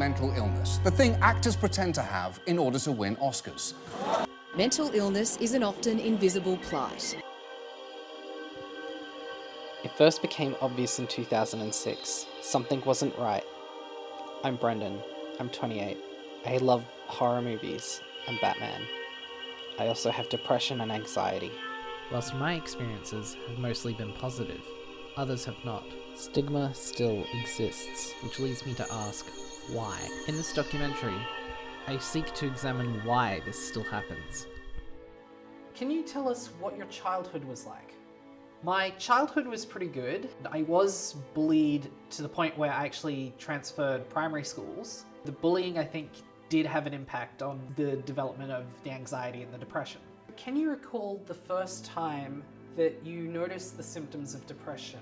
mental illness, the thing actors pretend to have in order to win Oscars. Mental illness is an often invisible plight. It first became obvious in 2006. Something wasn't right. I'm Brendan. I'm 28. I love horror movies and Batman. I also have depression and anxiety. Whilst my experiences have mostly been positive, others have not. Stigma still exists. Which leads me to ask, why? In this documentary, I seek to examine why this still happens. Can you tell us what your childhood was like? My childhood was pretty good. I was bullied to the point where I actually transferred primary schools. The bullying, I think, did have an impact on the development of the anxiety and the depression. Can you recall the first time that you noticed the symptoms of depression?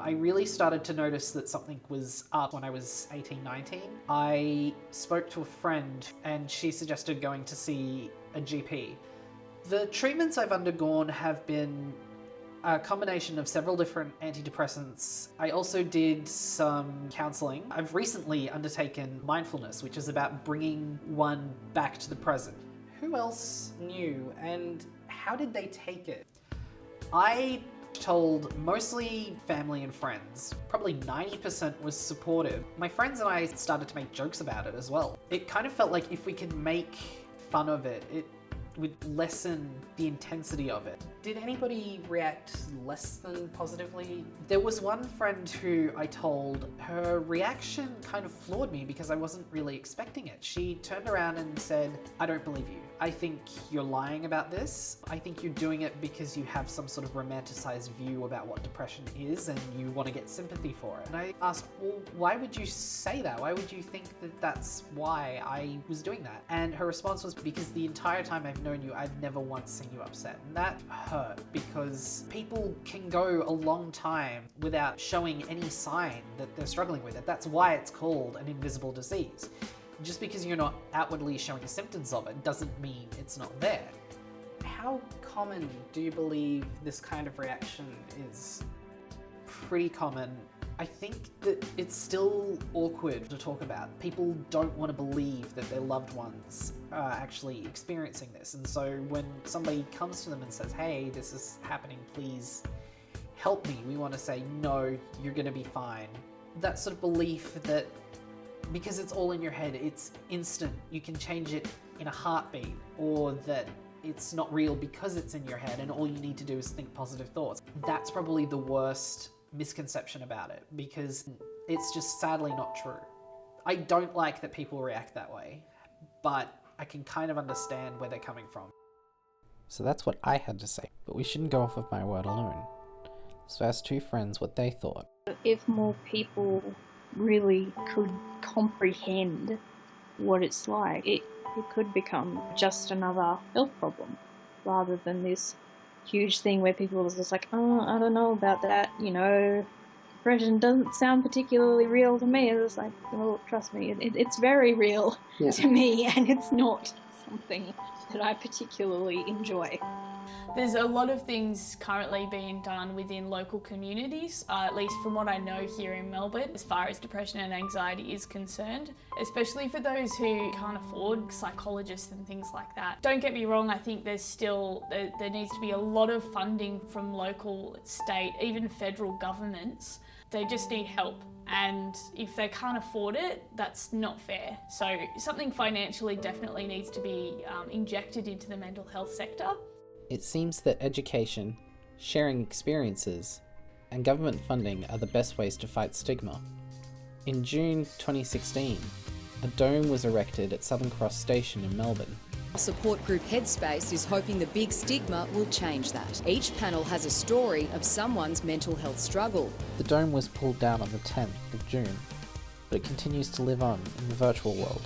I really started to notice that something was up when I was 18, 19. I spoke to a friend and she suggested going to see a GP. The treatments I've undergone have been a combination of several different antidepressants. I also did some counselling. I've recently undertaken mindfulness, which is about bringing one back to the present. Who else knew and how did they take it? I told mostly family and friends. Probably 90% was supportive. My friends and I started to make jokes about it as well. It kind of felt like if we could make fun of it, it would lessen the intensity of it. Did anybody react less than positively? There was one friend who I told, her reaction kind of floored me because I wasn't really expecting it. She turned around and said, "I don't believe you. I think you're lying about this. I think you're doing it because you have some sort of romanticized view about what depression is and you want to get sympathy for it." And I asked, well, why would you say that? Why would you think that that's why I was doing that? And her response was, because the entire time I've known you, I've never once seen you upset. And that hurt because people can go a long time without showing any sign that they're struggling with it. That's why it's called an invisible disease. Just because you're not outwardly showing symptoms of it doesn't mean it's not there. How common do you believe this kind of reaction is? Pretty common. I think that it's still awkward to talk about. People don't want to believe that their loved ones are actually experiencing this. And so when somebody comes to them and says, "Hey, this is happening, please help me," we want to say, "No, you're going to be fine." That sort of belief that because it's all in your head, it's instant, you can change it in a heartbeat, or that it's not real because it's in your head and all you need to do is think positive thoughts. That's probably the worst misconception about it, because it's just sadly not true. I don't like that people react that way, but I can kind of understand where they're coming from. So that's what I had to say, but we shouldn't go off of my word alone. So I asked two friends what they thought. If more people really could comprehend what it's like, it could become just another health problem rather than this huge thing where people are just like, "Oh, I don't know about that, depression doesn't sound particularly real to me." It's like, well, trust me, it's very real to me, and it's not something that I particularly enjoy. There's a lot of things currently being done within local communities, at least from what I know here in Melbourne, as far as depression and anxiety is concerned, especially for those who can't afford psychologists and things like that. Don't get me wrong, I think there's still, there needs to be a lot of funding from local, state, even federal governments. They just need help. And if they can't afford it, that's not fair. So something financially definitely needs to be injected into the mental health sector. It seems that education, sharing experiences, and government funding are the best ways to fight stigma. In June 2016, a dome was erected at Southern Cross Station in Melbourne. Support group Headspace is hoping the big stigma will change that. Each panel has a story of someone's mental health struggle. The dome was pulled down on the 10th of June, but it continues to live on in the virtual world.